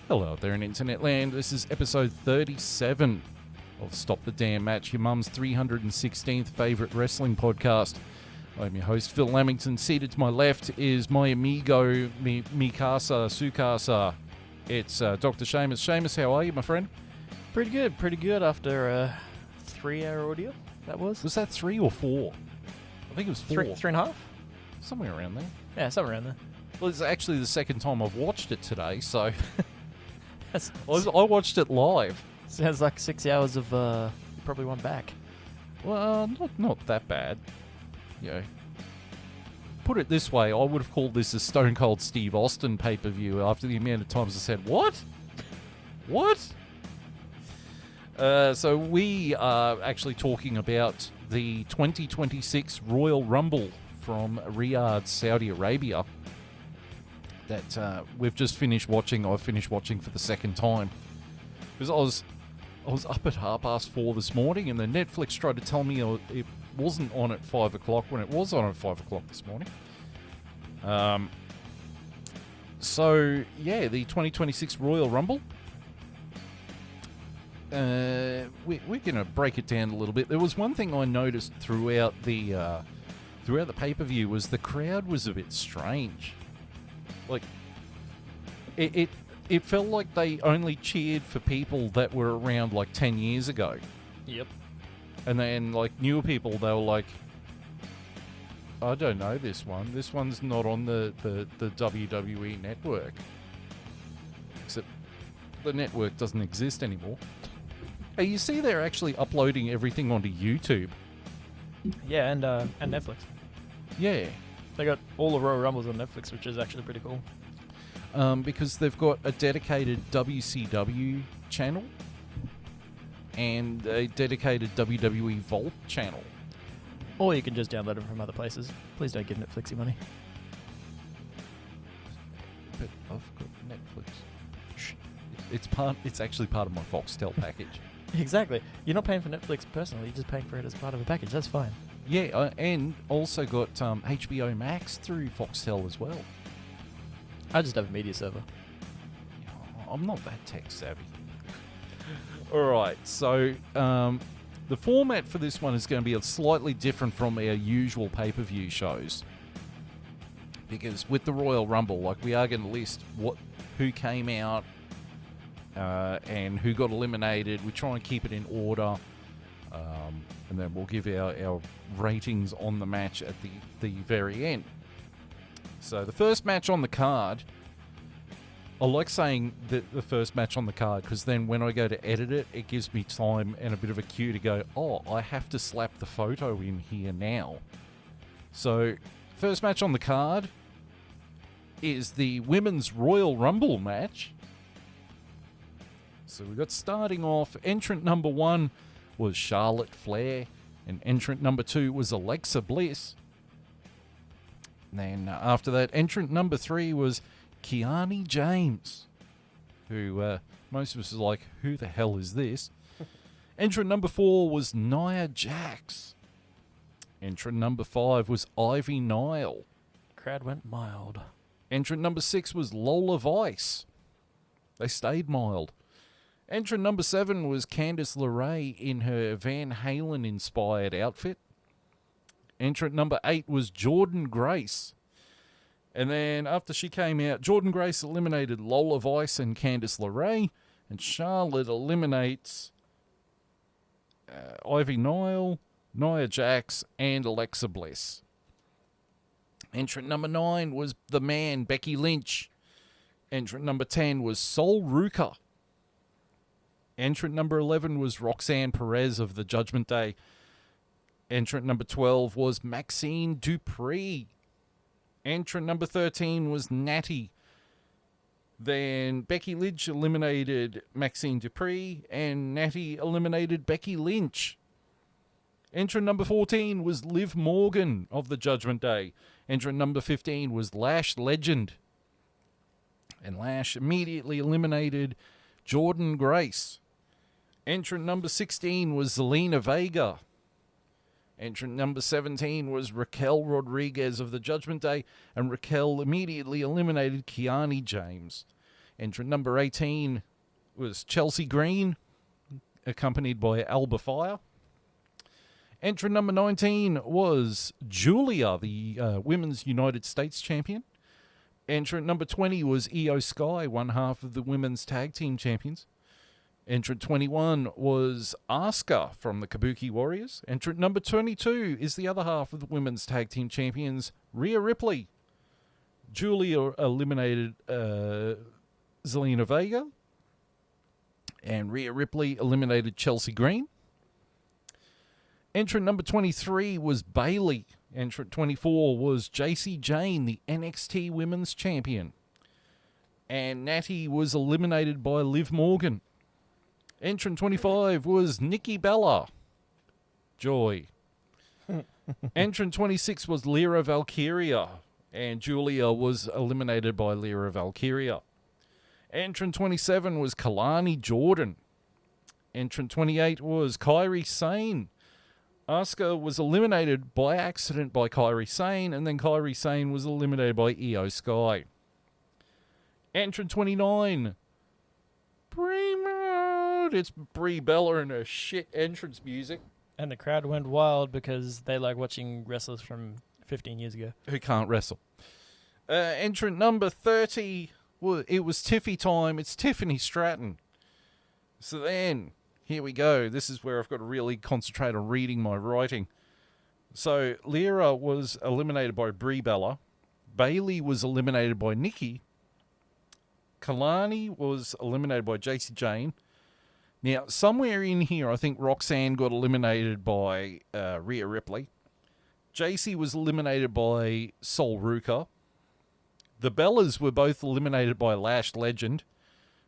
Hello out there in internet land. This is episode 37 of Stop the Damn Match, your mum's 316th favourite wrestling podcast. I'm your host, Phil Lamington. Seated to my left is my amigo, Mikasa Sukasa. It's Dr. Shaymus. Shaymus, how are you, my friend? Pretty good after a 3-hour ordeal, that was. Was that 3 or 4? I think it was 4. 3.5? Somewhere around there. Yeah, somewhere around there. Well, it's actually the second time I've watched it today, so... I watched it live. Sounds like 6 hours of, you probably went back. Well, not that bad. You know, put it this way, I would have called this a Stone Cold Steve Austin pay-per-view after the amount of times I said, what? What? So we are actually talking about the 2026 Royal Rumble from Riyadh, Saudi Arabia, that we've just finished watching. I've finished watching for the second time. Because I was up at 4:30 this morning, and then Netflix tried to tell me it wasn't on at 5 o'clock when it was on at 5 o'clock this morning. So, yeah, the 2026 Royal Rumble. We're going to break it down a little bit. There was one thing I noticed throughout the pay-per-view was the crowd was a bit strange. Like, it felt like they only cheered for people that were around, like, 10 years ago. Yep. And then, like, newer people, they were like, I don't know this one. This one's not on the WWE network. Except the network doesn't exist anymore. Hey, you see they're actually uploading everything onto YouTube. Yeah, and Netflix. Yeah. They got all the Royal Rumbles on Netflix, which is actually pretty cool. Because they've got a dedicated WCW channel and a dedicated WWE Vault channel. Or you can just download them from other places. Please don't give Netflix your money. But I've got Netflix. Shh. It's actually part of my Foxtel package. Exactly. You're not paying for Netflix personally, you're just paying for it as part of a package. That's fine. Yeah, and also got HBO Max through Foxtel as well. I just have a media server. I'm not that tech savvy. Alright, so the format for this one is going to be slightly different from our usual pay-per-view shows. Because with the Royal Rumble, like, we are going to list who came out and who got eliminated. We try and keep it in order. And then we'll give our ratings on the match at the very end. So the first match on the card, I like saying the first match on the card because then when I go to edit it, it gives me time and a bit of a cue to go, oh, I have to slap the photo in here now. So first match on the card is the Women's Royal Rumble match. So we got starting off, entrant number 1 was Charlotte Flair, and entrant number 2 was Alexa Bliss. And then after that, entrant number 3 was Kiani James, who most of us are like, who the hell is this? Entrant number 4 was Nia Jax. Entrant number 5 was Ivy Nile. Crowd went mild. Entrant number 6 was Lola Vice. They stayed mild. Entrant number 7 was Candice LeRae in her Van Halen-inspired outfit. Entrant number 8 was Jordynne Grace. And then after she came out, Jordynne Grace eliminated Lola Vice and Candice LeRae. And Charlotte eliminates Ivy Nile, Nia Jax, and Alexa Bliss. Entrant number 9 was the man, Becky Lynch. Entrant number 10 was Sol Ruka. Entrant number 11 was Roxanne Perez of the Judgment Day. Entrant number 12 was Maxine Dupree. Entrant number 13 was Natty. Then Becky Lynch eliminated Maxine Dupree, and Natty eliminated Becky Lynch. Entrant number 14 was Liv Morgan of the Judgment Day. Entrant number 15 was Lash Legend. And Lash immediately eliminated Jordan Grace. Entrant number 16 was Zelina Vega. Entrant number 17 was Raquel Rodriguez of the Judgment Day, and Raquel immediately eliminated Kiani James. Entrant number 18 was Chelsea Green, accompanied by Alba Fire. Entrant number 19 was Julia, the Women's United States Champion. Entrant number 20 was Io Sky, one half of the Women's Tag Team Champions. Entrant 21 was Asuka from the Kabuki Warriors. Entrant number 22 is the other half of the Women's Tag Team Champions, Rhea Ripley. Julia eliminated Zelina Vega. And Rhea Ripley eliminated Chelsea Green. Entrant number 23 was Bayley. Entrant 24 was JC Jane, the NXT Women's Champion. And Natty was eliminated by Liv Morgan. Entrant 25 was Nikki Bella. Joy. Entrant 26 was Lyra Valkyria. And Julia was eliminated by Lyra Valkyria. Entrant 27 was Kalani Jordan. Entrant 28 was Kairi Sane. Asuka was eliminated by accident by Kairi Sane, and then Kairi Sane was eliminated by Io Sky. Entrant 29, it's Brie Bella and her shit entrance music. And the crowd went wild because they like watching wrestlers from 15 years ago. Who can't wrestle. Entrant number 30, well, it was Tiffy time. It's Tiffany Stratton. So then, here we go. This is where I've got to really concentrate on reading my writing. So, Lyra was eliminated by Brie Bella. Bayley was eliminated by Nikki. Kalani was eliminated by JC Jane. Now, somewhere in here, I think Roxanne got eliminated by Rhea Ripley. JC was eliminated by Sol Ruka. The Bellas were both eliminated by Lash Legend.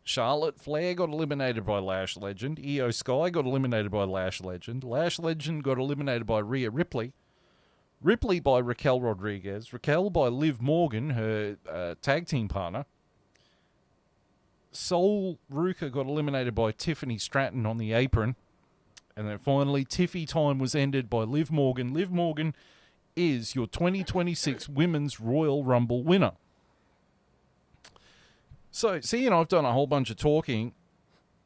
Charlotte Flair got eliminated by Lash Legend. Io Sky got eliminated by Lash Legend. Lash Legend got eliminated by Rhea Ripley. Ripley by Raquel Rodriguez. Raquel by Liv Morgan, her tag team partner. Sol Ruka got eliminated by Tiffany Stratton on the apron. And then finally, Tiffy time was ended by Liv Morgan. Liv Morgan is your 2026 Women's Royal Rumble winner. So, seeing I've done a whole bunch of talking,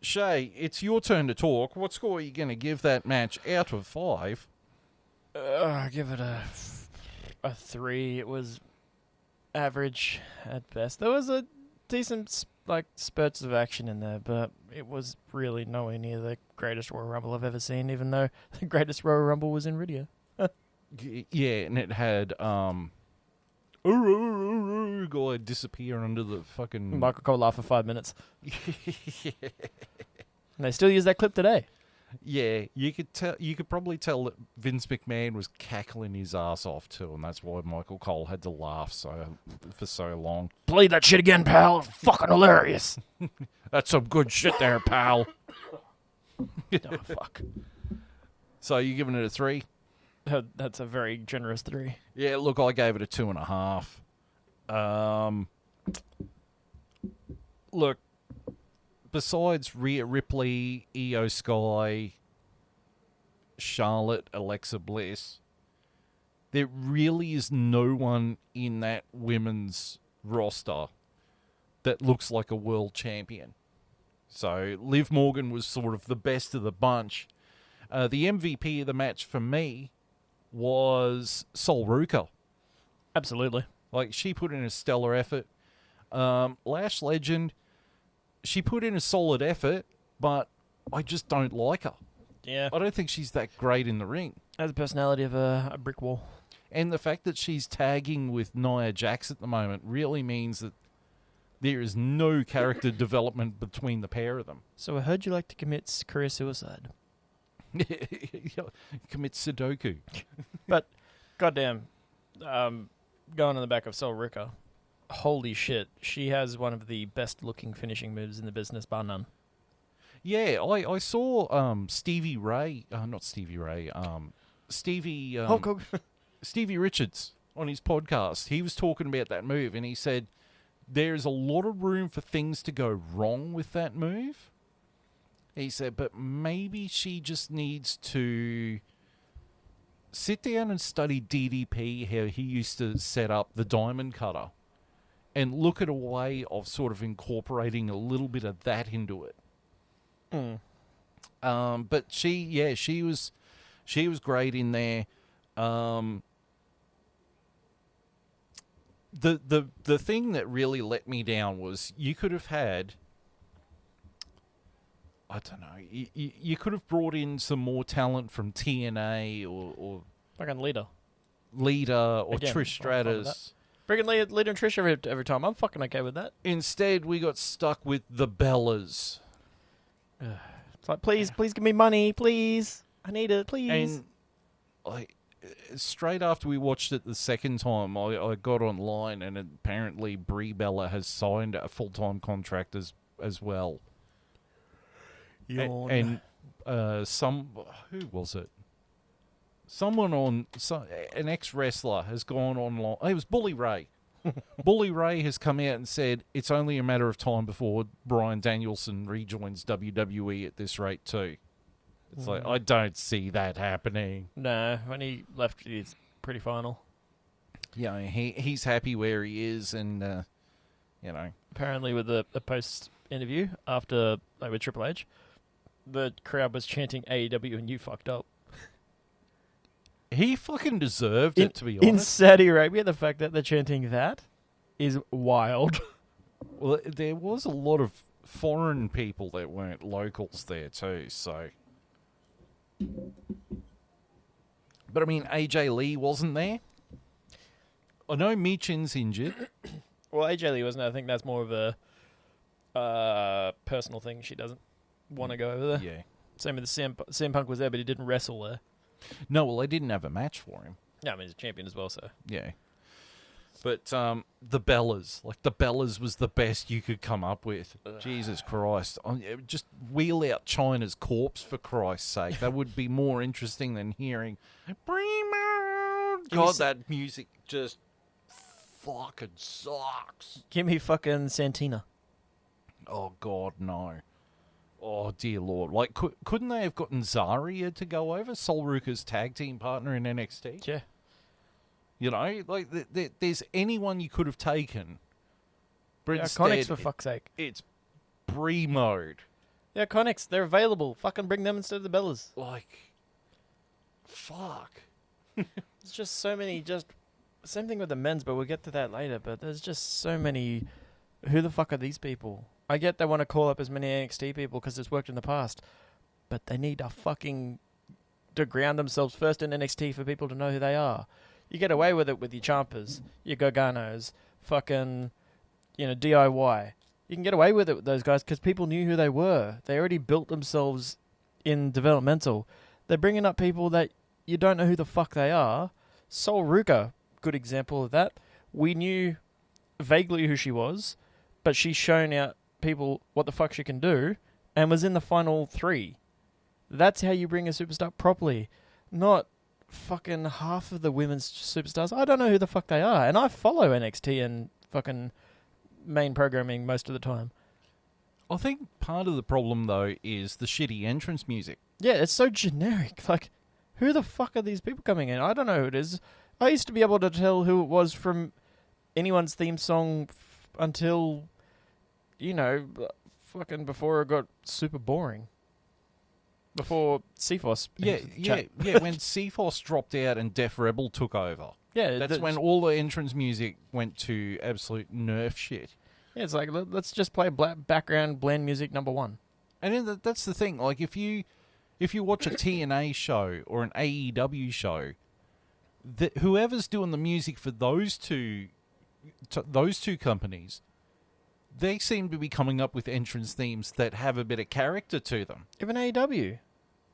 Shay, it's your turn to talk. What score are you going to give that match out of 5? I give it a 3. It was average at best. There was a decent spurts of action in there, but it was really nowhere near the greatest Royal Rumble I've ever seen, even though the greatest Royal Rumble was in Rio. Yeah, and it had guy disappear under the fucking Michael Cole laughed for 5 minutes. Yeah. And they still use that clip today. Yeah, you could probably tell that Vince McMahon was cackling his ass off too, and that's why Michael Cole had to laugh for so long. Play that shit again, pal. It's fucking hilarious. That's some good shit there, pal. Oh, fuck. So you giving it a 3? That's a very generous 3. Yeah, look, I gave it a 2.5. Look, besides Rhea Ripley, Io Sky, Charlotte, Alexa Bliss, there really is no one in that women's roster that looks like a world champion. So Liv Morgan was sort of the best of the bunch. The MVP of the match for me was Sol Ruka. Absolutely. Like, she put in a stellar effort. Lash Legend, she put in a solid effort, but I just don't like her. Yeah. I don't think she's that great in the ring. Has the personality of a brick wall. And the fact that she's tagging with Nia Jax at the moment really means that there is no character development between the pair of them. So I heard you like to commit career suicide. Commit Sudoku. But, goddamn, going on the back of Sol Ruka, holy shit, she has one of the best-looking finishing moves in the business, bar none. Yeah, I saw Stevie Ray, not Stevie Ray, Hulk Hogan. Stevie Richards on his podcast. He was talking about that move, and he said there's a lot of room for things to go wrong with that move. He said, but maybe she just needs to sit down and study DDP, how he used to set up the diamond cutter, and look at a way of sort of incorporating a little bit of that into it. But she was great in there. The thing that really let me down was you could have had, I don't know, you could have brought in some more talent from TNA or Fucking Lita or Again, Trish Stratus. Bringing Lita and Trish every time. I'm fucking okay with that. Instead, we got stuck with the Bellas. It's like, please give me money, please. I need it, please. And straight after we watched it the second time, I got online, and apparently Brie Bella has signed a full-time contract as well. Yawn. And who was it? Someone an ex-wrestler has gone online. It was Bully Ray. Bully Ray has come out and said it's only a matter of time before Bryan Danielson rejoins WWE at this rate too. It's like, I don't see that happening. No, when he left, it's pretty final. Yeah, he's happy where he is, and Apparently, with the post interview after with Triple H, the crowd was chanting AEW, and you fucked up. He fucking deserved it, to be In honest. Saudi Arabia, the fact that they're chanting that is wild. Well, there was a lot of foreign people that weren't locals there too, so. But I mean, AJ Lee wasn't there. I know Michin's injured. Well, AJ Lee wasn't. I think that's more of a personal thing. She doesn't want to go over there. Yeah. Same with the CM Punk was there, but he didn't wrestle there. No, well, they didn't have a match for him. Yeah, I mean, he's a champion as well, so. Yeah. But the Bellas was the best you could come up with. Jesus Christ. Just wheel out China's corpse, for Christ's sake. That would be more interesting than hearing Primo. God, that music just fucking sucks. Give me fucking Santina. Oh, God, no. Oh, dear Lord. Like, couldn't they have gotten Zarya to go over? Sol Ruka's tag team partner in NXT? Yeah. You know, like, there's anyone you could have taken. But Yeah, instead, Iconics, for fuck's sake. It's Brie mode. Yeah, Iconics, they're available. Fucking bring them instead of the Bellas. Like, fuck. There's just so many, same thing with the men's, but we'll get to that later, but there's just so many, who the fuck are these people? I get they want to call up as many NXT people because it's worked in the past, but they need to ground themselves first in NXT for people to know who they are. You get away with it with your Ciampas, your Garganos, fucking, DIY. You can get away with it with those guys because people knew who they were. They already built themselves in developmental. They're bringing up people that you don't know who the fuck they are. Sol Ruka, good example of that. We knew vaguely who she was, but she's shown out people what the fuck she can do and was in the final 3. That's how you bring a superstar properly. Not fucking half of the women's superstars. I don't know who the fuck they are. And I follow NXT and fucking main programming most of the time. I think part of the problem, though, is the shitty entrance music. Yeah, it's so generic. Like, who the fuck are these people coming in? I don't know who it is. I used to be able to tell who it was from anyone's theme song until, fucking before it got super boring. Before CFOS. Yeah. When CFOS dropped out and Def Rebel took over. Yeah. That's when all the entrance music went to absolute nerf shit. Yeah, it's like, let's just play background blend music number 1. And then that's the thing. Like, if you watch a TNA show or an AEW show, whoever's doing the music for those two companies, they seem to be coming up with entrance themes that have a bit of character to them. Even AEW.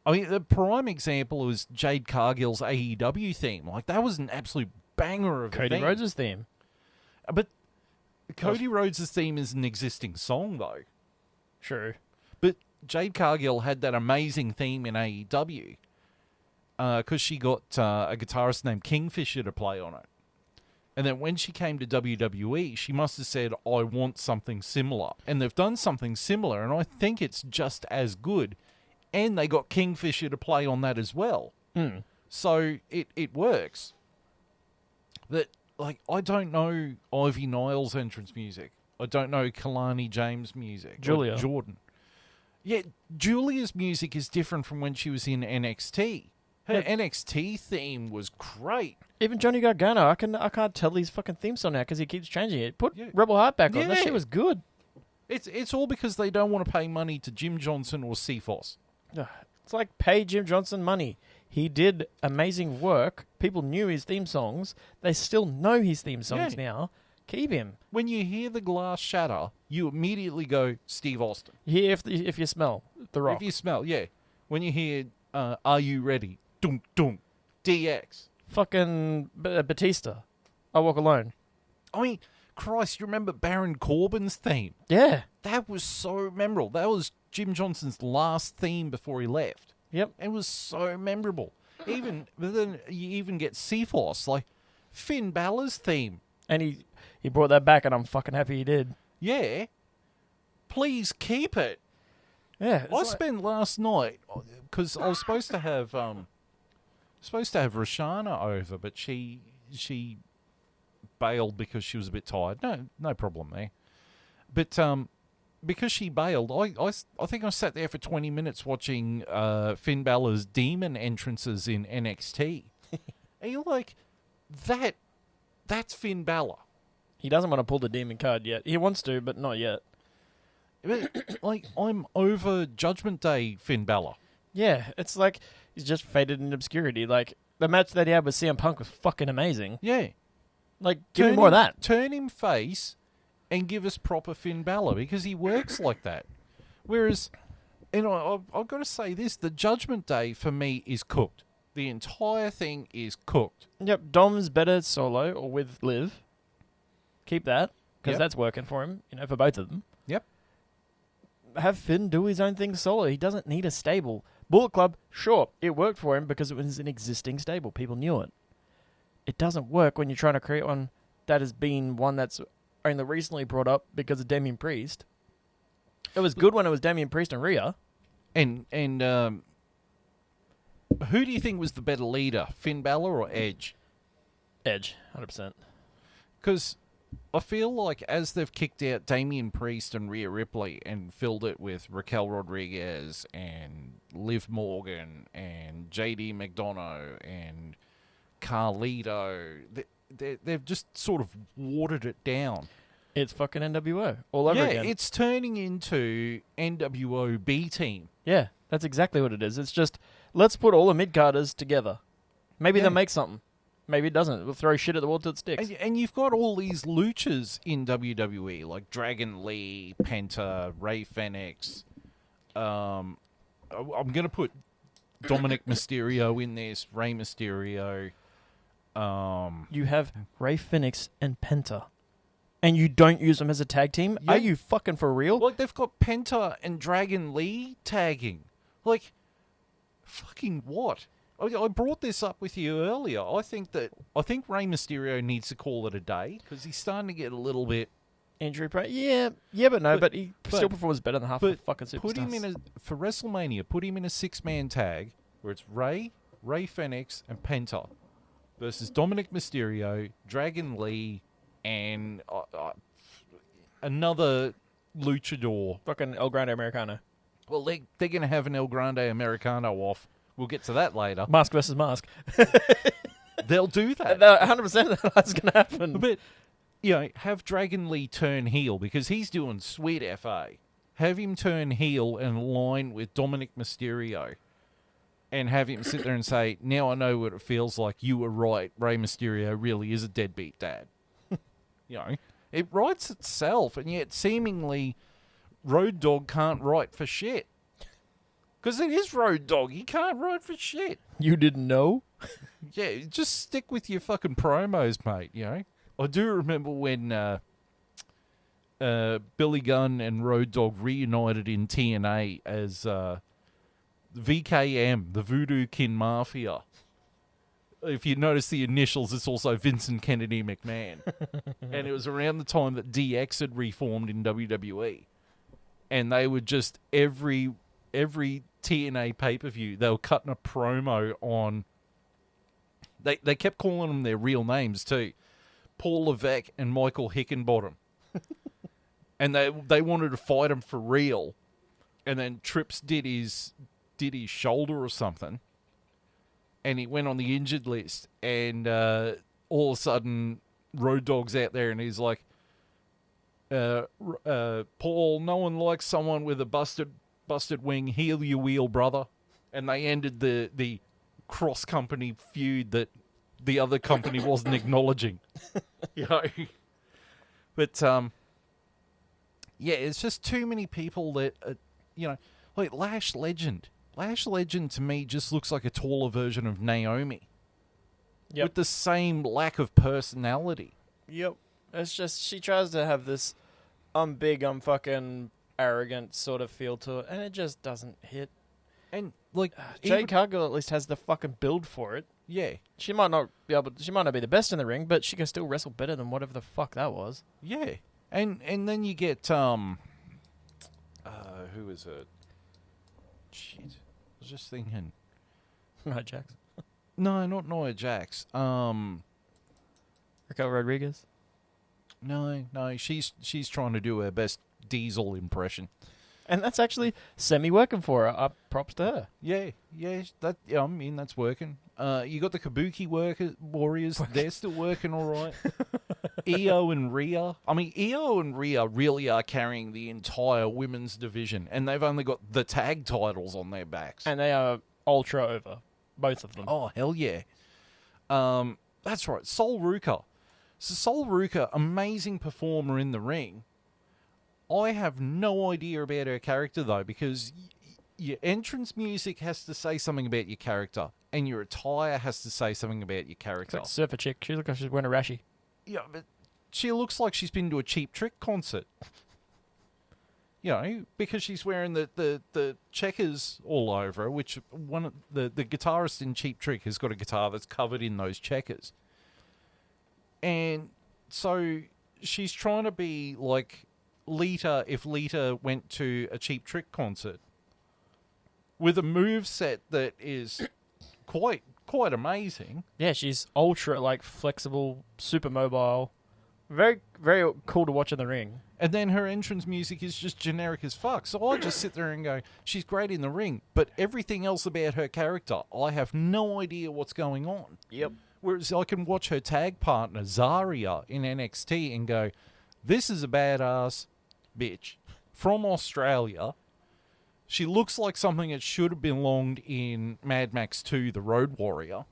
I mean, the prime example was Jade Cargill's AEW theme. Like, that was an absolute banger of a Cody theme. Rhodes' theme. But Cody Rhodes' theme is an existing song, though. True. But Jade Cargill had that amazing theme in AEW because she got a guitarist named Kingfisher to play on it. And then when she came to WWE, she must have said, I want something similar. And they've done something similar, and I think it's just as good. And they got Kingfisher to play on that as well. Mm. So it works. But, like, I don't know Ivy Niles' entrance music. I don't know Kalani James' music. Julia. Jordan. Yeah, Julia's music is different from when she was in NXT. Her NXT theme was great. Even Johnny Gargano, I can't tell his fucking theme song now because he keeps changing it. Put Rebel Heart back on. That shit was good. It's all because they don't want to pay money to Jim Johnson or CFOS. It's like pay Jim Johnson money. He did amazing work. People knew his theme songs. They still know his theme songs now. Keep him. When you hear the glass shatter, you immediately go Steve Austin. Yeah, if you smell The Rock. If you smell, yeah. When you hear Are You Ready? Dum dum. DX. Fucking Batista. I Walk Alone. I mean, Christ, you remember Baron Corbin's theme? Yeah. That was so memorable. That was Jim Johnson's last theme before he left. Yep. It was so memorable. But then you even get CFOS, like Finn Balor's theme. And he brought that back, and I'm fucking happy he did. Yeah. Please keep it. Yeah. I spent last night, because I was supposed to have Roshana over, but she bailed because she was a bit tired. No problem there. But because she bailed, I think I sat there for 20 minutes watching Finn Balor's demon entrances in NXT. And you're like, that's Finn Balor. He doesn't want to pull the demon card yet. He wants to, but not yet. Like, I'm over Judgment Day Finn Balor. Yeah, it's like he's just faded in obscurity. Like, the match that he had with CM Punk was fucking amazing. Yeah. Like, give me more of that. Turn him face and give us proper Finn Balor, because he works like that. Whereas, I've got to say this, the Judgment Day for me is cooked. The entire thing is cooked. Yep, Dom's better solo or with Liv. Keep that, because that's working for him, for both of them. Yep. Have Finn do his own thing solo. He doesn't need a stable. Bullet Club, sure, it worked for him because it was an existing stable. People knew it. It doesn't work when you're trying to create one that has been one that's only recently brought up because of Damian Priest. It was good when it was Damian Priest and Rhea. And who do you think was the better leader, Finn Balor or Edge? Edge, 100%. Because I feel like as they've kicked out Damian Priest and Rhea Ripley and filled it with Raquel Rodriguez and Liv Morgan and JD McDonough and Carlito, they've just sort of watered it down. It's fucking NWO all over again. Yeah, it's turning into NWO B team. Yeah, that's exactly what it is. It's just, let's put all the mid-carders together. Maybe they'll make something. Maybe it doesn't. We'll throw shit at the wall till it sticks. And you've got all these luchas in WWE, like Dragon Lee, Penta, Rey Fenix. I'm going to put Dominic Mysterio in this, Rey Mysterio. You have Rey Fenix and Penta, and you don't use them as a tag team? Yeah. Are you fucking for real? Like, they've got Penta and Dragon Lee tagging. Like, fucking what? I brought this up with you earlier. I think Rey Mysterio needs to call it a day because he's starting to get a little bit injury prone. Yeah, but he still performs better than half the fucking superstars. Put him for WrestleMania. Put him in a 6-man tag where it's Rey Fenix, and Penta versus Dominic Mysterio, Dragon Lee, and another luchador. Fucking El Grande Americano. Well, they're going to have an El Grande Americano off. We'll get to that later. Mask versus mask. They'll do that. 100% that's going to happen. But, have Dragon Lee turn heel because he's doing sweet FA. Have him turn heel and align with Dominic Mysterio. And have him sit there and say, now I know what it feels like. You were right. Rey Mysterio really is a deadbeat dad. It writes itself. And yet, seemingly, Road Dogg can't write for shit. Because it is Road Dogg. He can't write for shit. You didn't know? Yeah, just stick with your fucking promos, mate, I do remember when Billy Gunn and Road Dogg reunited in TNA as VKM, the Voodoo Kin Mafia. If you notice the initials, it's also Vincent Kennedy McMahon. And it was around the time that DX had reformed in WWE. And they were just every TNA pay-per-view, they were cutting a promo on... They kept calling them their real names too. Paul Levesque and Michael Hickenbottom. And they wanted to fight him for real. And then Trips did his shoulder or something. And he went on the injured list, and all of a sudden, Road Dogg's out there, and he's like, Paul, no one likes someone with a busted wing. Heal your wheel, brother. And they ended the cross-company feud that the other company wasn't acknowledging. You know? But, yeah, it's just too many people that, like Lash Legend. Lash Legend, to me, just looks like a taller version of Naomi. Yep. With the same lack of personality. Yep. It's just, she tries to have this, I'm big, I'm fucking arrogant sort of feel to it, and it just doesn't hit. And, like... Jade Cargill at least has the fucking build for it. Yeah. She might not be the best in the ring, but she can still wrestle better than whatever the fuck that was. Yeah. And then you get, who is it? Shit. I was just thinking. Nia Jax. No, not Nia Jax. Raquel Rodriguez. No, she's trying to do her best Diesel impression. And that's actually semi-working for her. Up props to her. Yeah, I mean, that's working. You got the Kabuki Warriors. They're still working all right. Io and Rhea. I mean, Io and Rhea really are carrying the entire women's division, and they've only got the tag titles on their backs. And they are ultra over. Both of them. Oh, hell yeah. That's right, Sol Ruka. So Sol Ruka, amazing performer in the ring. I have no idea about her character, though, because your entrance music has to say something about your character, and your attire has to say something about your character. Like surfer chick. She looks like she's wearing a rashi. Yeah, but she looks like she's been to a Cheap Trick concert. You know, because she's wearing the checkers all over her, which one of the guitarist in Cheap Trick has got a guitar that's covered in those checkers. And so she's trying to be like Lita if Lita went to a Cheap Trick concert with a moveset that is quite amazing. Yeah, she's ultra like flexible, super mobile. Very, very cool to watch in the ring. And then her entrance music is just generic as fuck. So I just sit there and go, she's great in the ring, but everything else about her character, I have no idea what's going on. Yep. Whereas I can watch her tag partner, Zarya, in NXT and go, this is a badass bitch from Australia. She looks like something that should have belonged in Mad Max 2, The Road Warrior.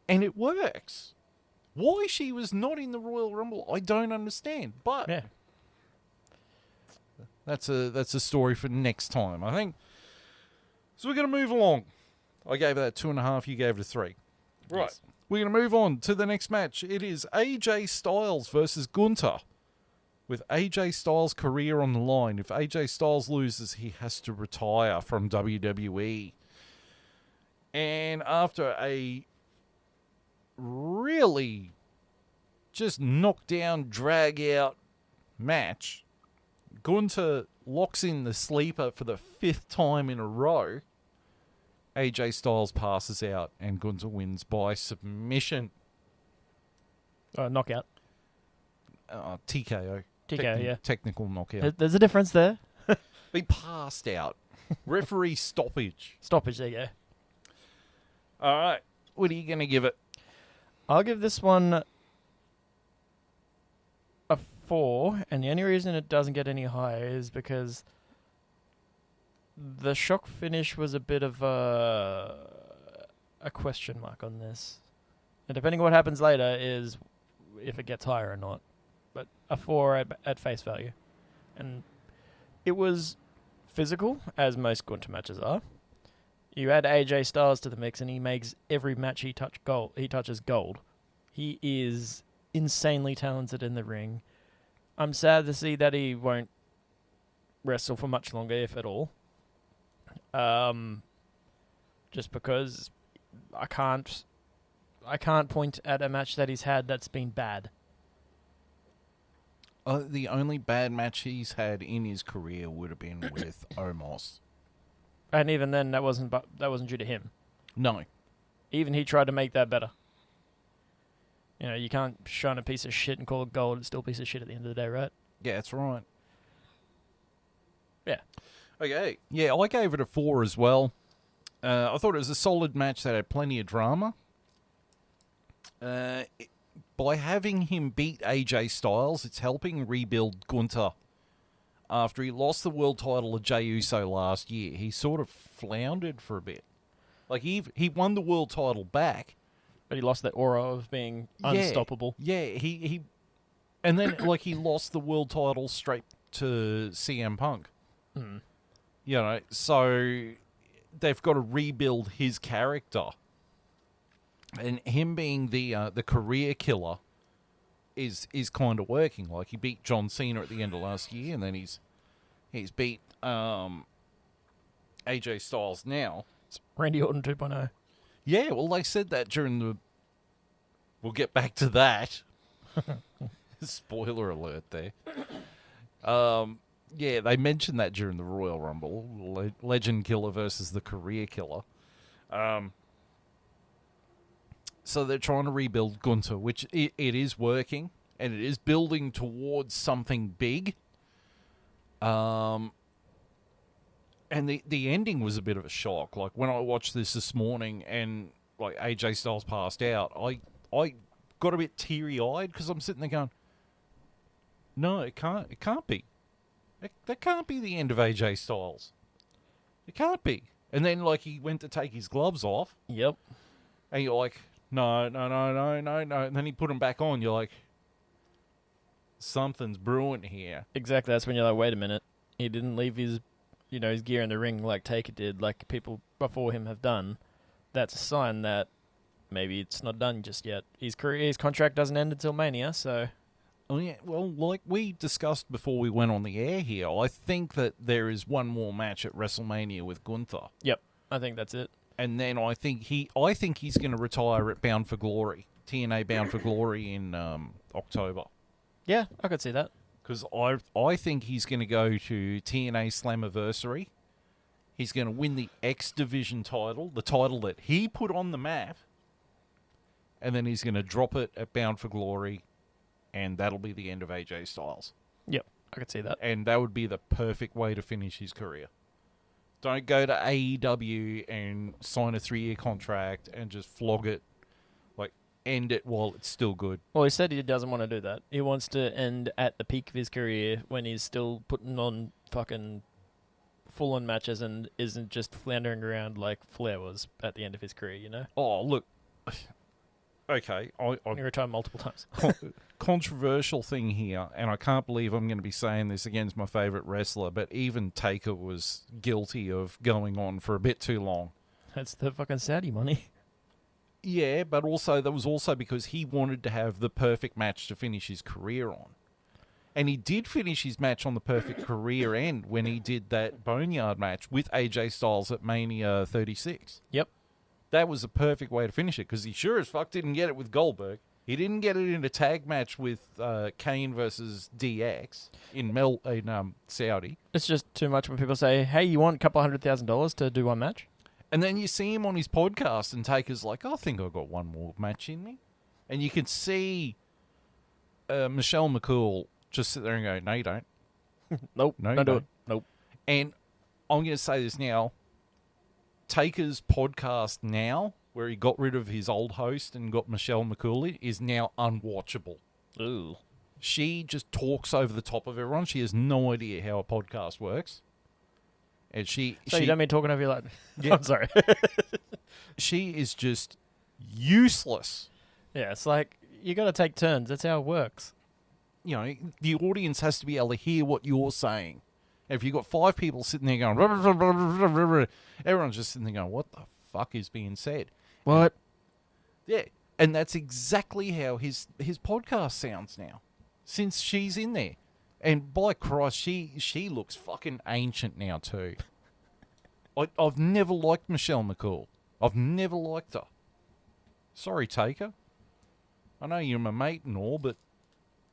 And it works. Why she was not in the Royal Rumble, I don't understand. But yeah, that's a story for next time, I think. So we're going to move along. I gave that 2.5. You gave it a 3. Right. Yes. We're going to move on to the next match. It is AJ Styles versus Gunther, with AJ Styles' career on the line. If AJ Styles loses, he has to retire from WWE. And after a really just knockdown, drag-out match, Gunther locks in the sleeper for the 5th time in a row. AJ Styles passes out and Gunther wins by submission. Knockout. TKO. TKO, yeah. Technical knockout. There's a difference there. He passed out. Referee stoppage. Stoppage, there you go. All right. What are you going to give it? I'll give this one a 4, and the only reason it doesn't get any higher is because the shock finish was a bit of a question mark on this. And depending on what happens later is if it gets higher or not. But a 4 at face value. And it was physical, as most Gunther matches are. You add AJ Styles to the mix, and he makes every match he touches gold. He is insanely talented in the ring. I'm sad to see that he won't wrestle for much longer, if at all. Just because I can't point at a match that he's had that's been bad. The only bad match he's had in his career would have been with Omos. And even then, that wasn't due to him. No. Even he tried to make that better. You know, you can't shine a piece of shit and call it gold. It's still a piece of shit at the end of the day, right? Yeah, that's right. Yeah. Okay. Yeah, I gave it a 4 as well. I thought it was a solid match that had plenty of drama. By having him beat AJ Styles, it's helping rebuild Gunther. After he lost the world title to Jey Uso last year, he sort of floundered for a bit. Like, he won the world title back. But he lost that aura of being unstoppable. Yeah, he and then, like, he lost the world title straight to CM Punk. Mm. You know, so they've got to rebuild his character. And him being the career killer is kind of working. Like, he beat John Cena at the end of last year, and then he's beat AJ Styles now. It's Randy Orton 2.0. Yeah, well, they said that during the... We'll get back to that. Spoiler alert there. Yeah, they mentioned that during the Royal Rumble. Legend Killer versus the Career Killer. So they're trying to rebuild Gunther, which it is working, and it is building towards something big. And the ending was a bit of a shock. Like, when I watched this morning and, like, AJ Styles passed out, I got a bit teary-eyed because I'm sitting there going, no, it can't be. That can't be the end of AJ Styles. It can't be. And then, like, he went to take his gloves off. Yep. And you're like, no. And then he put them back on. You're like, something's brewing here. Exactly. That's when you're like, wait a minute. He didn't leave his gear in the ring like Taker did, like people before him have done. That's a sign that maybe it's not done just yet. His contract doesn't end until Mania, so... Oh, yeah. Well, like we discussed before we went on the air here, I think that there is one more match at WrestleMania with Gunther. Yep. I think that's it. And then I think he's going to retire at Bound for Glory, TNA Bound for Glory in October. Yeah, I could see that. Because I think he's going to go to TNA Slammiversary. He's going to win the X Division title, the title that he put on the map. And then he's going to drop it at Bound for Glory. And that'll be the end of AJ Styles. Yep, I could see that. And that would be the perfect way to finish his career. Don't go to AEW and sign a 3-year contract and just flog it. Like, end it while it's still good. Well, he said he doesn't want to do that. He wants to end at the peak of his career when he's still putting on fucking full-on matches and isn't just floundering around like Flair was at the end of his career, you know? Oh, look. Okay. He retired multiple times. Controversial thing here, and I can't believe I'm going to be saying this against my favourite wrestler, but even Taker was guilty of going on for a bit too long. That's the fucking Saudi money. Yeah, but also that was also because he wanted to have the perfect match to finish his career on. And he did finish his match on the perfect career end when he did that Boneyard match with AJ Styles at Mania 36. Yep. That was a perfect way to finish it, because he sure as fuck didn't get it with Goldberg. He didn't get it in a tag match with Kane versus DX in Saudi. It's just too much when people say, hey, you want a couple $100,000 to do one match? And then you see him on his podcast and Taker's like, I think I've got one more match in me. And you can see Michelle McCool just sit there and go, no, you don't. Nope. No, don't do it. Nope. And I'm going to say this now. Taker's podcast now, where he got rid of his old host and got Michelle McCool in, is now unwatchable. Ooh. She just talks over the top of everyone. She has no idea how a podcast works. And you don't mean talking over you like... Yeah. I'm sorry. She is just useless. Yeah, it's like, you got to take turns. That's how it works. You know, the audience has to be able to hear what you're saying. If you've got 5 people sitting there going... everyone's just sitting there going, what the fuck is being said? What? Yeah, and that's exactly how his podcast sounds now. since she's in there. And by Christ, she looks fucking ancient now too. I've never liked Michelle McCool. I've never liked her. Sorry, Taker. I know you're my mate and all, but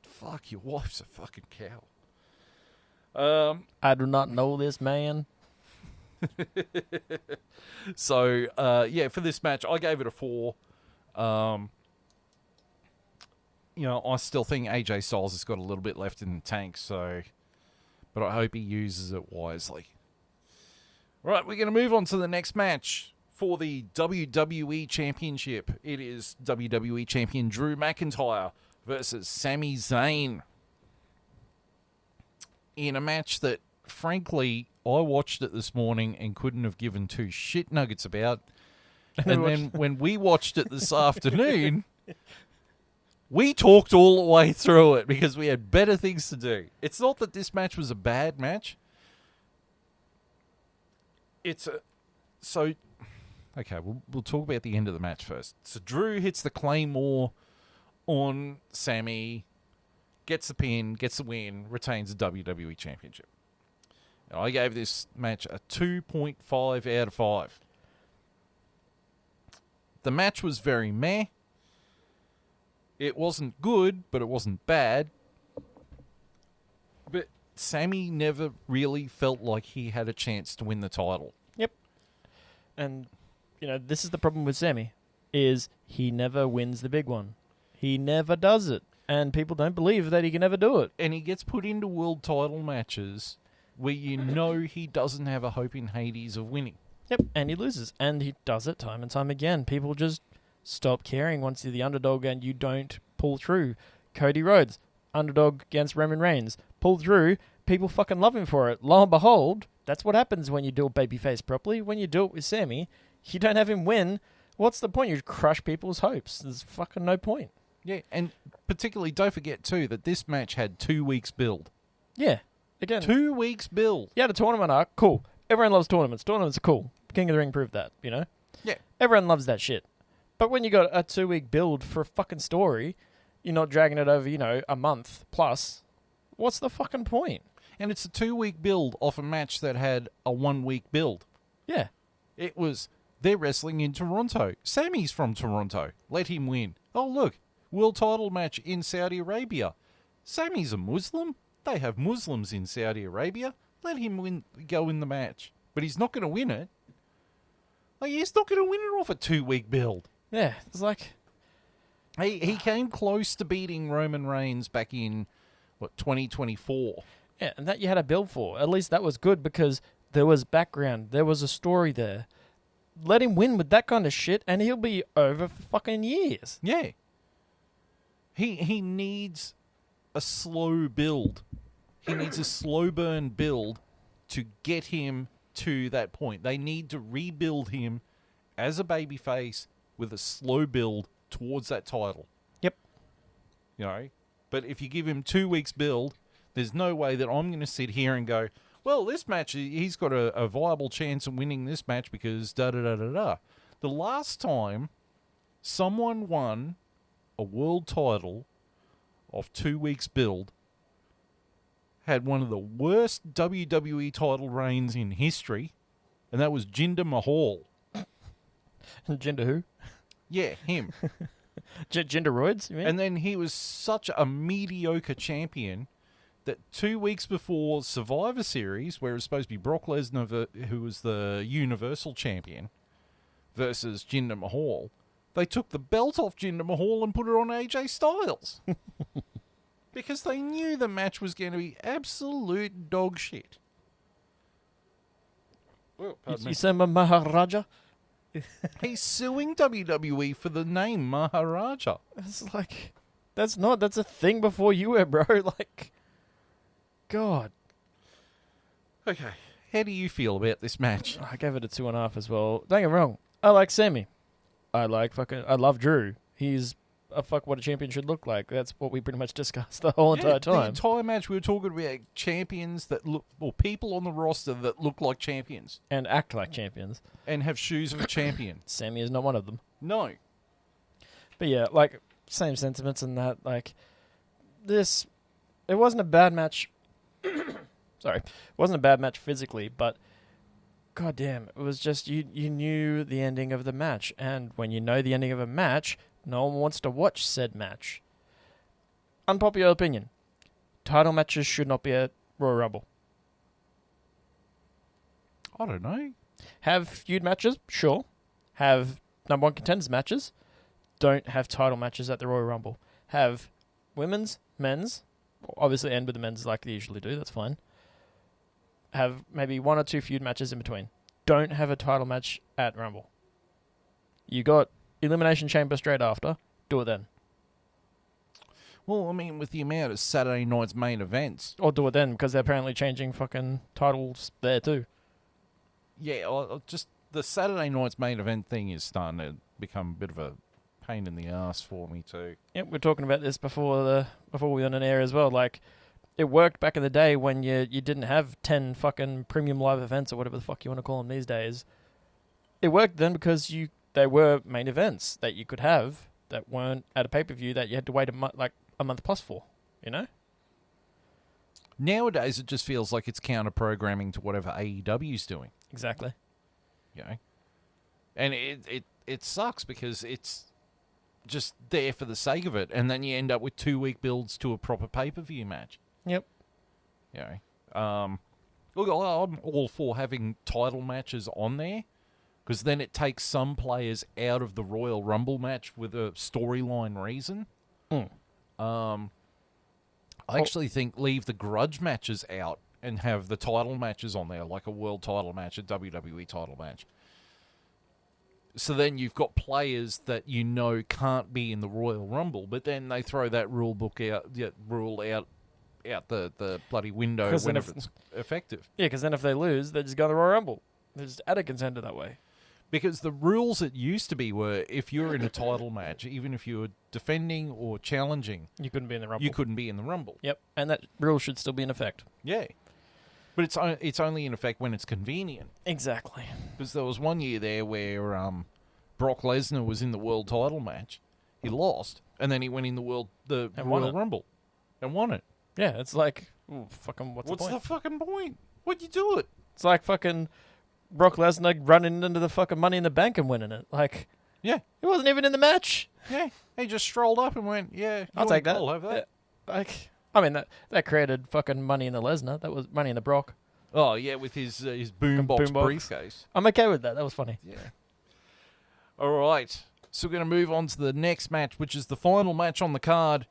fuck, your wife's a fucking cow. I do not know this man. So, for this match, I gave it a 4. I still think AJ Styles has got a little bit left in the tank, but I hope he uses it wisely. Right, we're going to move on to the next match for the WWE Championship. It is WWE Champion Drew McIntyre versus Sami Zayn. In a match that, frankly, I watched it this morning and couldn't have given two shit nuggets about. And then when we watched it this afternoon, we talked all the way through it because we had better things to do. It's not that this match was a bad match. Okay, we'll talk about the end of the match first. So Drew hits the Claymore on Sammy, gets the pin, gets the win, retains the WWE Championship. And I gave this match a 2.5 out of 5. The match was very meh. It wasn't good, but it wasn't bad. But Sammy never really felt like he had a chance to win the title. Yep. And, this is the problem with Sammy, is he never wins the big one. He never does it. And people don't believe that he can ever do it. And he gets put into world title matches where he doesn't have a hope in Hades of winning. Yep, and he loses. And he does it time and time again. People just stop caring once you're the underdog and you don't pull through. Cody Rhodes, underdog against Roman Reigns, pulled through. People fucking love him for it. Lo and behold, that's what happens when you do a babyface properly. When you do it with Sammy, you don't have him win. What's the point? You crush people's hopes. There's fucking no point. Yeah, and particularly don't forget too that this match had 2 weeks build. Yeah, again, 2 weeks build. You had a tournament arc, cool. Everyone loves tournaments. Tournaments are cool. King of the Ring proved that, Yeah. Everyone loves that shit. But when you got a 2-week build for a fucking story, you're not dragging it over, a month plus. What's the fucking point? And it's a 2-week build off a match that had a 1-week build. Yeah. It was, they're wrestling in Toronto. Sammy's from Toronto. Let him win. Oh, look, world title match in Saudi Arabia. Sammy's a Muslim. They have Muslims in Saudi Arabia. Let him go in the match. But he's not going to win it. He's not going to win it off a 2-week build. Yeah, it's like... He came close to beating Roman Reigns back in, 2024. Yeah, and that you had a build for. At least that was good because there was background. There was a story there. Let him win with that kind of shit and he'll be over for fucking years. Yeah. He needs a slow build. He needs a slow burn build to get him to that point. They need to rebuild him as a babyface with a slow build towards that title. Yep. But if you give him 2 weeks build, there's no way that I'm going to sit here and go, well, this match, he's got a viable chance of winning this match because da-da-da-da-da. The last time someone won a world title off 2 weeks build had one of the worst WWE title reigns in history, and that was Jinder Mahal. Jinder who? Yeah, him. Jinderoids, you mean? And then he was such a mediocre champion that 2 weeks before Survivor Series, where it was supposed to be Brock Lesnar, who was the Universal Champion, versus Jinder Mahal, they took the belt off Jinder Mahal and put it on AJ Styles. Because they knew the match was going to be absolute dog shit. Well, you say Maharaja? He's suing WWE for the name Maharaja. It's like, that's a thing before you were, bro. Like, God. Okay, how do you feel about this match? I gave it a 2.5 as well. Don't get me wrong. I like Sammy. I love Drew. He's what a champion should look like. That's what we pretty much discussed the whole entire time. The entire match we were talking about champions that look, or people on the roster that look like champions. And act like champions. And have shoes of a champion. Sammy is not one of them. No. But yeah, same sentiments in that, this it wasn't a bad match. Sorry, it wasn't a bad match physically, but goddamn, it was just you knew the ending of the match, and when you know the ending of a match, no one wants to watch said match. Unpopular opinion: title matches should not be at Royal Rumble. I don't know. Have feud matches, sure. Have number one contenders matches. Don't have title matches at the Royal Rumble. Have women's, men's, obviously end with the men's like they usually do, that's fine. Have maybe one or two feud matches in between. Don't have a title match at Rumble. You got Elimination Chamber straight after, do it then. Well, I mean, with the amount of Saturday night's main events. Or do it then, because they're apparently changing fucking titles there too. Yeah, just the Saturday night's main event thing is starting to become a bit of a pain in the ass for me too. Yep, we're talking about this before we went on air as well. Like, it worked back in the day when you didn't have 10 fucking premium live events or whatever the fuck you want to call them these days. It worked then because they were main events that you could have that weren't at a pay-per-view that you had to wait a month plus for, you know? Nowadays, it just feels like it's counter-programming to whatever AEW's doing. Exactly. You know? And it sucks because it's just there for the sake of it, and then you end up with 2-week builds to a proper pay-per-view match. Yep. You know? Look, I'm all for having title matches on there, because then it takes some players out of the Royal Rumble match with a storyline reason. I actually think leave the grudge matches out and have the title matches on there, like a world title match, a WWE title match. So then you've got players that you know can't be in the Royal Rumble, but then they throw that rule out the bloody window whenever it's effective. Yeah, because then if they lose, they just go to the Royal Rumble. They just add a contender that way. Because the rules it used to be were, if you're in a title match, even if you were defending or challenging, you couldn't be in the Rumble. You couldn't be in the Rumble. Yep, and that rule should still be in effect. Yeah. But it's only in effect when it's convenient. Exactly. Because there was one year there where Brock Lesnar was in the world title match. He lost, and then he went in the Royal Rumble and won it. Yeah, it's like, ooh, fucking what's the point? What's the fucking point? What'd you do it? It's like fucking Brock Lesnar running into the fucking Money in the Bank and winning it. Like, yeah, he wasn't even in the match. Yeah, he just strolled up and went, yeah, I'll take that. I'll have that. Yeah, like, I mean, that created fucking Money in the Lesnar. That was Money in the Brock. Oh, yeah, with his boombox briefcase. I'm okay with that. That was funny. Yeah. All right. So we're going to move on to the next match, which is the final match on the card.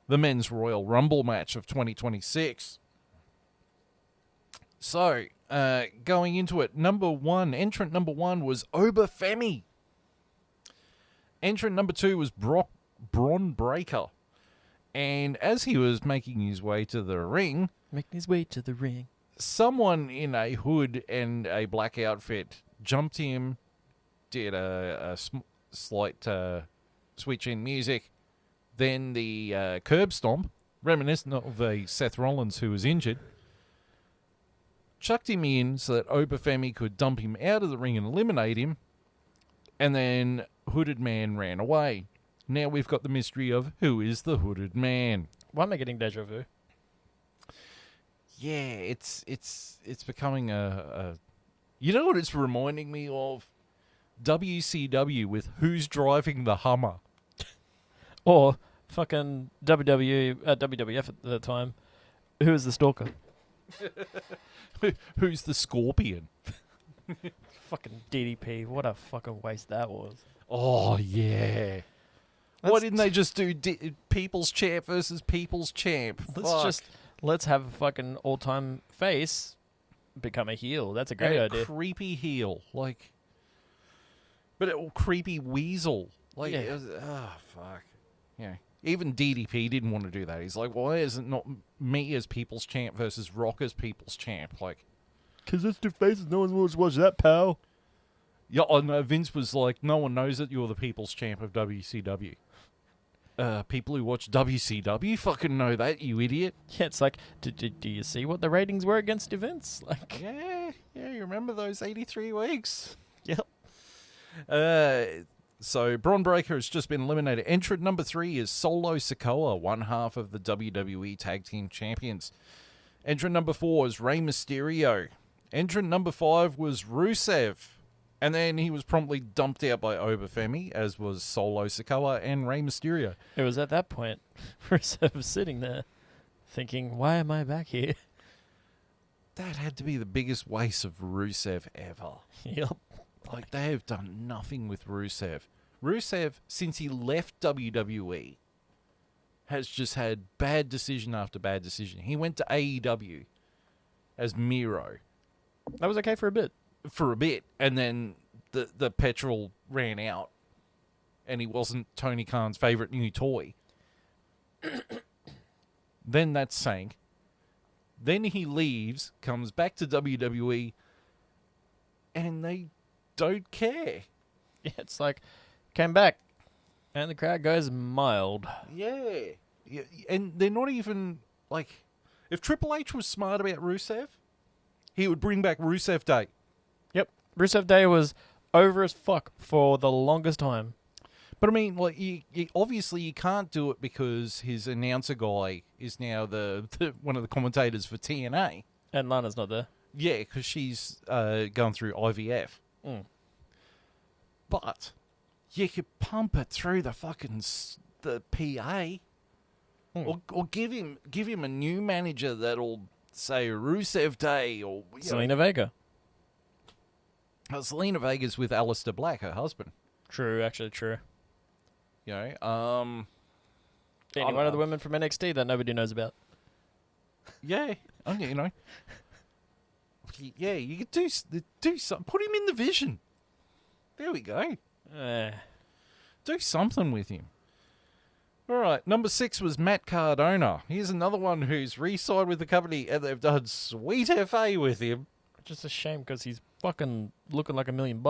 The Men's Royal Rumble match of 2026. So, going into it, entrant number one was Obafemi. Entrant number two was Braun Breaker. And as he was making his way to the ring... Someone in a hood and a black outfit jumped him, did a slight switch in music, then the curb stomp, reminiscent of a Seth Rollins who was injured, chucked him in so that Obafemi could dump him out of the ring and eliminate him, and then Hooded Man ran away. Now we've got the mystery of who is the Hooded Man. Why am I getting deja vu? Yeah, it's becoming a... You know what it's reminding me of? WCW with Who's Driving the Hummer. Or fucking WWF at the time. Who is the Stalker? Who's the Scorpion? Fucking DDP. What a fucking waste that was. Oh, yeah. Why didn't they just do People's Champ versus People's Champ? Let's have a fucking all-time face become a heel. That's a great idea. Creepy heel. Like, but a creepy weasel. Like, yeah. Fuck. Yeah. Even DDP didn't want to do that. He's like, why is it not me as People's Champ versus Rock as People's Champ? Like, because it's two faces. No one wants to watch that, pal. Yeah, I know. Vince was like, no one knows that you're the People's Champ of WCW. People who watch WCW fucking know that, you idiot. Yeah, it's like, do you see what the ratings were against events? Like, yeah, you remember those 83 weeks? Yep. So Braun Breaker has just been eliminated. Entrant number 3 is Solo Sikoa, one half of the WWE Tag Team Champions. Entrant number 4 is Rey Mysterio. Entrant number 5 was Rusev. And then he was promptly dumped out by Obafemi, as was Solo Sikoa and Rey Mysterio. It was at that point Rusev was sitting there thinking, why am I back here? That had to be the biggest waste of Rusev ever. Yep. Like, they have done nothing with Rusev. Rusev, since he left WWE, has just had bad decision after bad decision. He went to AEW as Miro. That was okay for a bit. And then the petrol ran out, and he wasn't Tony Khan's favourite new toy. Then that sank. Then he leaves, comes back to WWE, and they don't care. Yeah, it's like, came back, and the crowd goes mild. Yeah. And they're not even, like, if Triple H was smart about Rusev, he would bring back Rusev Day. Yep. Rusev Day was over as fuck for the longest time. But I mean, like, obviously you can't do it because his announcer guy is now the one of the commentators for TNA. And Lana's not there. Yeah, because she's going through IVF. Mm. But you could pump it through the fucking the PA, or give him a new manager that'll say Rusev Day or Selena Vega. Selena Vega's with Aleister Black, her husband. True, actually true. You know, Any one of the women from NXT that nobody knows about. Yeah, you know. Yeah, you could do something. Put him in the Vision. There we go. Do something with him. All right, number 6 was Matt Cardona. Here's another one who's re-signed with the company, and they've done sweet FA with him. Just a shame because he's fucking looking like $1 million.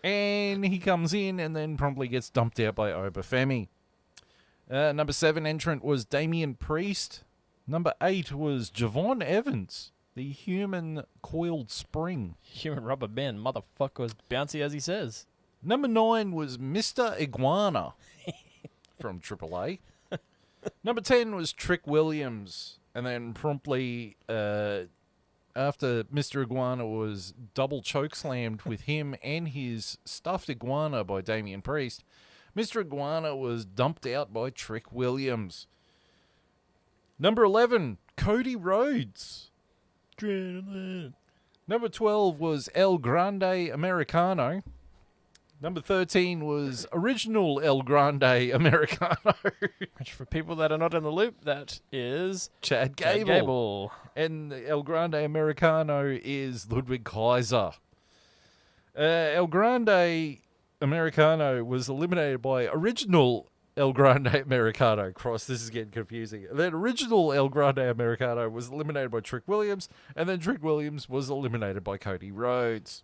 And he comes in and then promptly gets dumped out by Obafemi. Number 7 entrant was Damian Priest. Number 8 was Javon Evans, the human coiled spring. Human rubber band. Motherfucker was bouncy as he says. Number 9 was Mr. Iguana from AAA. Number 10 was Trick Williams. And then promptly, after Mr. Iguana was double chokeslammed with him and his stuffed iguana by Damian Priest, Mr. Iguana was dumped out by Trick Williams. Number 11, Cody Rhodes. Number 12 was El Grande Americano. Number 13 was Original El Grande Americano. Which, for people that are not in the loop, that is Chad Gable. And El Grande Americano is Ludwig Kaiser. El Grande Americano was eliminated by Original El Grande Americano. Cross, this is getting confusing. And then Original El Grande Americano was eliminated by Trick Williams, and then Trick Williams was eliminated by Cody Rhodes.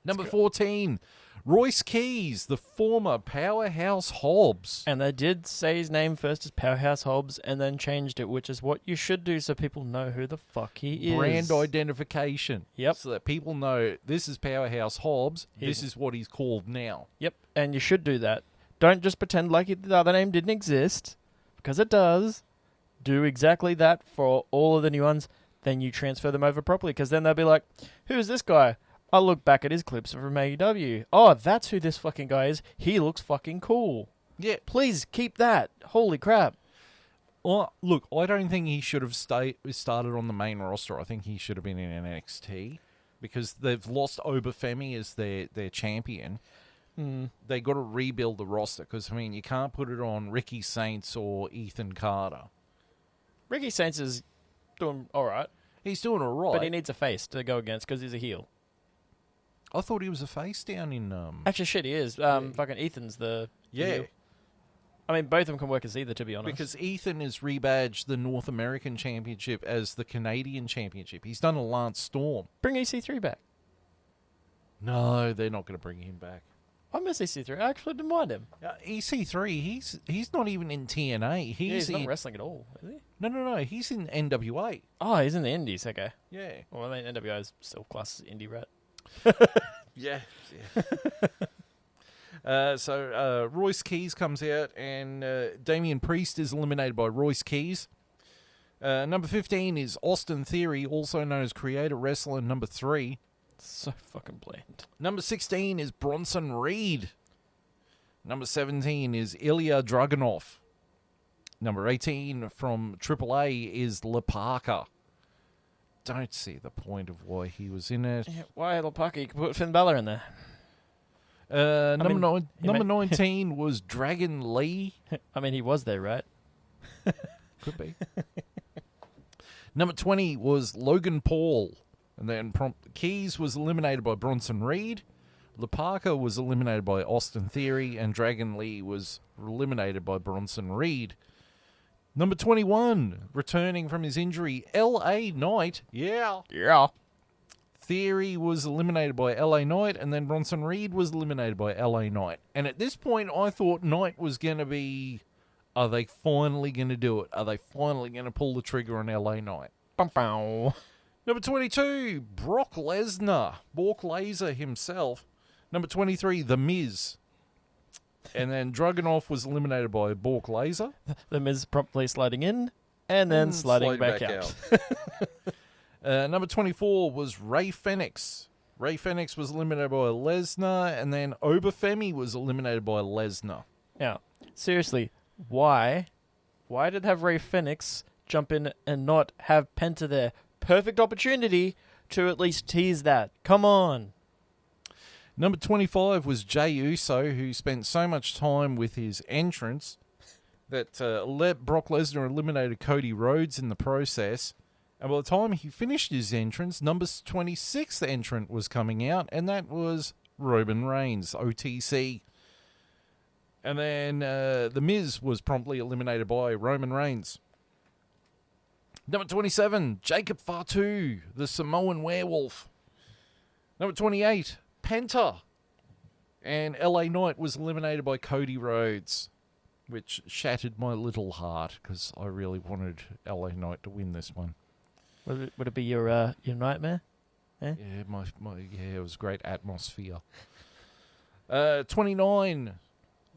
Number 14, Royce Keys, the former Powerhouse Hobbs. And they did say his name first as Powerhouse Hobbs and then changed it, which is what you should do so people know who the fuck he is. Brand identification. Yep. So that people know this is Powerhouse Hobbs, this is what he's called now. Yep, and you should do that. Don't just pretend like the other name didn't exist, because it does. Do exactly that for all of the new ones, then you transfer them over properly, because then they'll be like, who's this guy? I look back at his clips from AEW. Oh, that's who this fucking guy is. He looks fucking cool. Yeah. Please keep that. Holy crap. Well, look, I don't think he should have started on the main roster. I think he should have been in NXT because they've lost Obafemi as their champion. They got to rebuild the roster because, I mean, you can't put it on Ricky Saints or Ethan Carter. Ricky Saints is doing all right. He's doing all right. But he needs a face to go against because he's a heel. I thought he was a face down in... Actually, shit, he is. Fucking Ethan's the heel. I mean, both of them can work as either, to be honest. Because Ethan has rebadged the North American Championship as the Canadian Championship. He's done a Lance Storm. Bring EC3 back. No, they're not going to bring him back. I miss EC3. I actually didn't mind him. EC3, he's not even in TNA. He's not wrestling at all, is he? No. He's in NWA. Oh, he's in the Indies. Okay. Yeah. Well, I mean, NWA is still classed as indie rat. Yeah. So Royce Keys comes out, and Damian Priest is eliminated by Royce Keys. Number 15 is Austin Theory, also known as Creator Wrestler number 3. So fucking bland. Number 16 is Bronson Reed. Number 17 is Ilya Dragunov. Number 18 from AAA is Lepaka. Don't see the point of why he was in it. Yeah, why Lepaka? You could put Finn Balor in there. Number 19 was Dragon Lee. I mean, he was there, right? Could be. Number 20 was Logan Paul. And then Keys was eliminated by Bronson Reed. Lepaka was eliminated by Austin Theory. And Dragon Lee was eliminated by Bronson Reed. Number 21, returning from his injury, LA Knight. Yeah. Theory was eliminated by LA Knight, and then Bronson Reed was eliminated by LA Knight. And at this point, I thought Knight was going to be, are they finally going to do it? Are they finally going to pull the trigger on LA Knight? Bow. Number 22, Brock Lesnar. Bork Laser himself. Number 23, The Miz. And then Dragunov was eliminated by Bork Laser. The Miz promptly sliding in and then sliding back out. Number 24 was Ray Fenix. Ray Fenix was eliminated by Lesnar, and then Obafemi was eliminated by Lesnar. Now, seriously, why? Why did have Ray Fenix jump in and not have Penta there? Perfect opportunity to at least tease that. Come on. Number 25 was Jey Uso, who spent so much time with his entrance that Brock Lesnar eliminated Cody Rhodes in the process. And by the time he finished his entrance, number 26th entrant was coming out, and that was Roman Reigns, OTC. And then The Miz was promptly eliminated by Roman Reigns. Number 27, Jacob Fatu, the Samoan werewolf. Number 28, Penta. And LA Knight was eliminated by Cody Rhodes, which shattered my little heart because I really wanted LA Knight to win this one. Would it be your nightmare? Eh? Yeah, it was great atmosphere. 29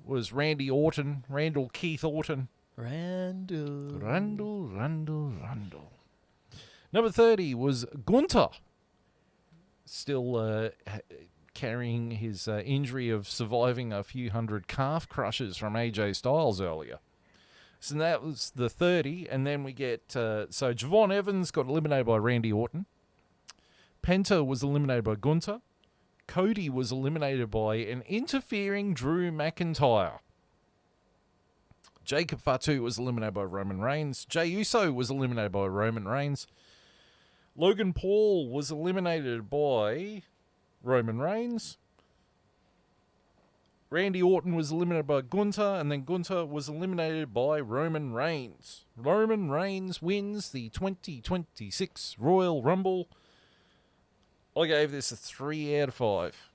was Randall Keith Orton. Randall. Number 30 was Gunther. Still carrying his injury of surviving a few hundred calf crushes from AJ Styles earlier. So that was the 30, and then we get... so Javon Evans got eliminated by Randy Orton. Penta was eliminated by Gunther. Cody was eliminated by an interfering Drew McIntyre. Jacob Fatu was eliminated by Roman Reigns. Jey Uso was eliminated by Roman Reigns. Logan Paul was eliminated by Roman Reigns. Randy Orton was eliminated by Gunther, and then Gunther was eliminated by Roman Reigns. Roman Reigns wins the 2026 Royal Rumble. I gave this a 3 out of 5.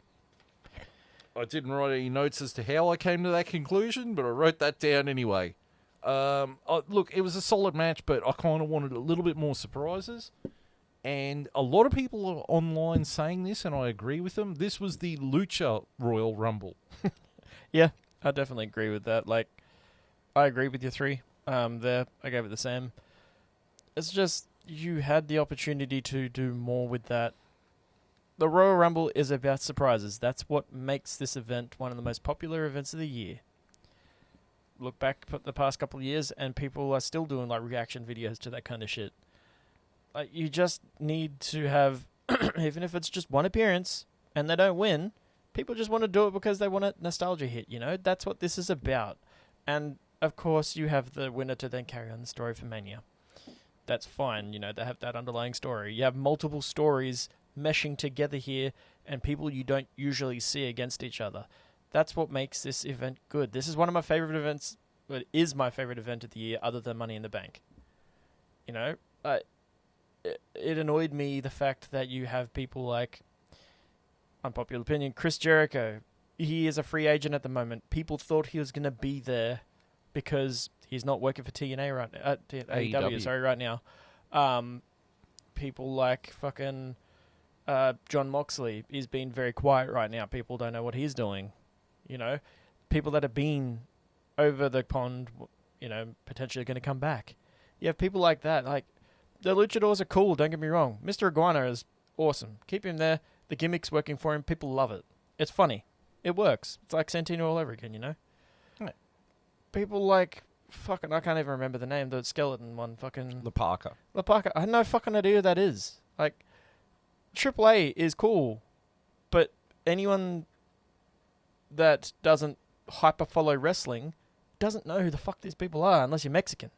I didn't write any notes as to how I came to that conclusion, but I wrote that down anyway. Look, it was a solid match, but I kind of wanted a little bit more surprises. And a lot of people are online saying this, and I agree with them. This was the Lucha Royal Rumble. Yeah, I definitely agree with that. Like, I agree with your 3 there. I gave it the same. It's just, you had the opportunity to do more with that. The Royal Rumble is about surprises. That's what makes this event one of the most popular events of the year. Look back at the past couple of years, and people are still doing like reaction videos to that kind of shit. Like, you just need to have, even if it's just one appearance and they don't win, people just want to do it because they want a nostalgia hit, you know? That's what this is about. And, of course, you have the winner to then carry on the story for Mania. That's fine, you know, they have that underlying story. You have multiple stories meshing together here and people you don't usually see against each other. That's what makes this event good. This is one of my favorite events, it is my favorite event of the year other than Money in the Bank. You know, it annoyed me the fact that you have people like, unpopular opinion, Chris Jericho. He is a free agent at the moment. People thought he was going to be there because he's not working for TNA right now. AEW, sorry, right now. People like fucking John Moxley. He's been very quiet right now. People don't know what he's doing. You know, people that have been over the pond, you know, potentially going to come back. You have people like that. Like, the luchadors are cool, don't get me wrong. Mr. Iguana is awesome. Keep him there. The gimmick's working for him. People love it. It's funny. It works. It's like Santino all over again, you know? Right. People like, fucking, I can't even remember the name, the skeleton one, fucking... La Parka. I had no fucking idea who that is. Like, AAA is cool, but anyone that doesn't hyper follow wrestling doesn't know who the fuck these people are unless you're Mexican.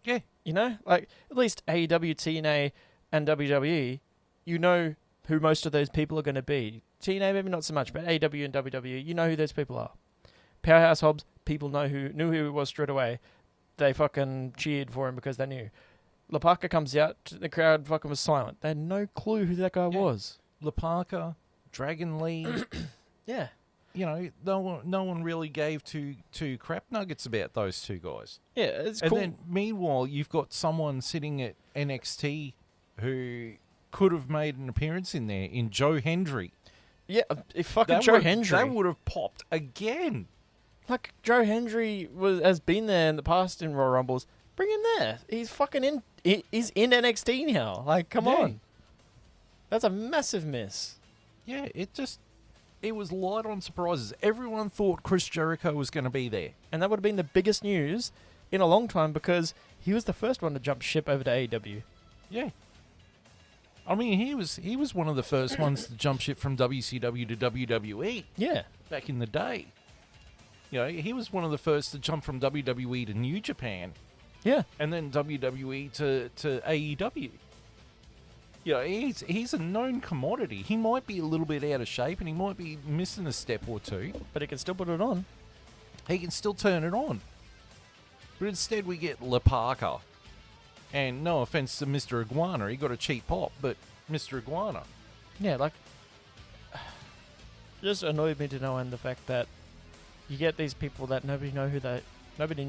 Yeah. You know? Like, at least AEW, TNA, and WWE, you know who most of those people are going to be. TNA, maybe not so much, but AEW and WWE, you know who those people are. Powerhouse Hobbs, people knew who he was straight away. They fucking cheered for him because they knew. La Parka comes out, the crowd fucking was silent. They had no clue who that guy was. La Parka, Dragon Lee. Yeah. You know, no one really gave two crap nuggets about those two guys. Yeah, it's and cool. then, meanwhile, you've got someone sitting at NXT who could have made an appearance in there, in Joe Hendry. Yeah, if fucking Joe Hendry. That would have popped again. Like, Joe Hendry has been there in the past in Royal Rumbles. Bring him there. He's fucking in. He's in NXT now. Like, come on. That's a massive miss. Yeah, it was light on surprises. Everyone thought Chris Jericho was going to be there. And that would have been the biggest news in a long time because he was the first one to jump ship over to AEW. Yeah. I mean, he was one of the first ones to jump ship from WCW to WWE. Yeah. Back in the day. You know, he was one of the first to jump from WWE to New Japan. Yeah. And then WWE to AEW. You know, he's a known commodity. He might be a little bit out of shape and he might be missing a step or two. But he can still put it on. He can still turn it on. But instead we get La Parka. And no offense to Mr. Iguana, he got a cheap pop, but Mr. Iguana. Yeah, like... Just annoyed me to no end the fact that you get these people that nobody knew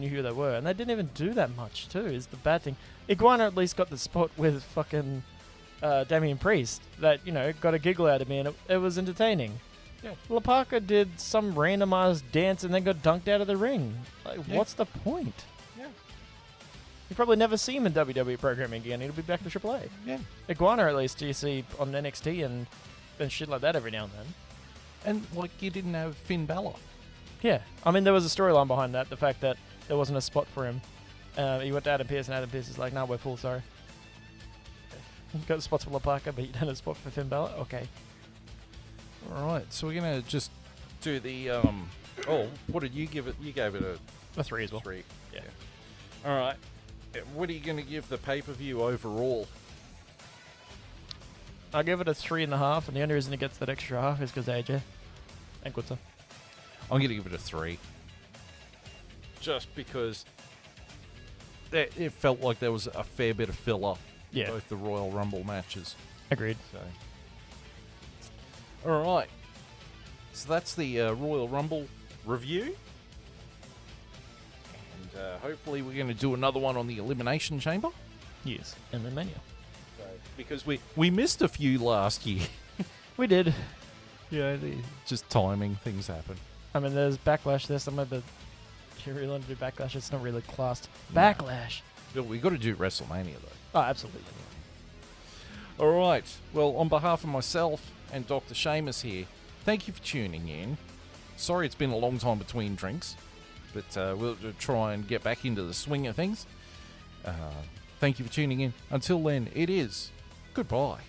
who they were, and they didn't even do that much too, is the bad thing. Iguana at least got the spot with fucking Damian Priest that, you know, got a giggle out of me, and it was entertaining. Yeah. La Parka did some randomized dance and then got dunked out of the ring. Like, what's the point? Yeah. You probably never see him in WWE programming again. He'll be back to AAA. Yeah. Iguana at least you see on NXT and shit like that every now and then. And, like, you didn't have Finn Balor. Yeah. I mean, there was a storyline behind that. The fact that there wasn't a spot for him. He went to Adam Pearce, and Adam Pearce is like, "No, we're full, sorry." You got spots for La Parka, but you don't have a spot for Finn Balor? Okay. Alright, so we're going to just do the, what did you give it? You gave it A 3 as well. 3. Yeah. Alright. What are you going to give the pay-per-view overall? I give it a 3.5, and the only reason it gets that extra half is because AJ and Guta. I'm going to give it a 3. Just because it felt like there was a fair bit of filler in both the Royal Rumble matches. Agreed. So, alright. So that's the Royal Rumble review. And hopefully we're going to do another one on the Elimination Chamber. Yes. And then Mania. Because we missed a few last year. We did. Yeah, just timing, things happen. I mean, there's Backlash there somewhere, but if you really want to do Backlash, it's not really classed. Backlash. But we got to do WrestleMania, though. Oh, absolutely. All right. Well, on behalf of myself and Dr. Shaymus here, thank you for tuning in. Sorry it's been a long time between drinks, but we'll try and get back into the swing of things. Thank you for tuning in. Until then, it is goodbye.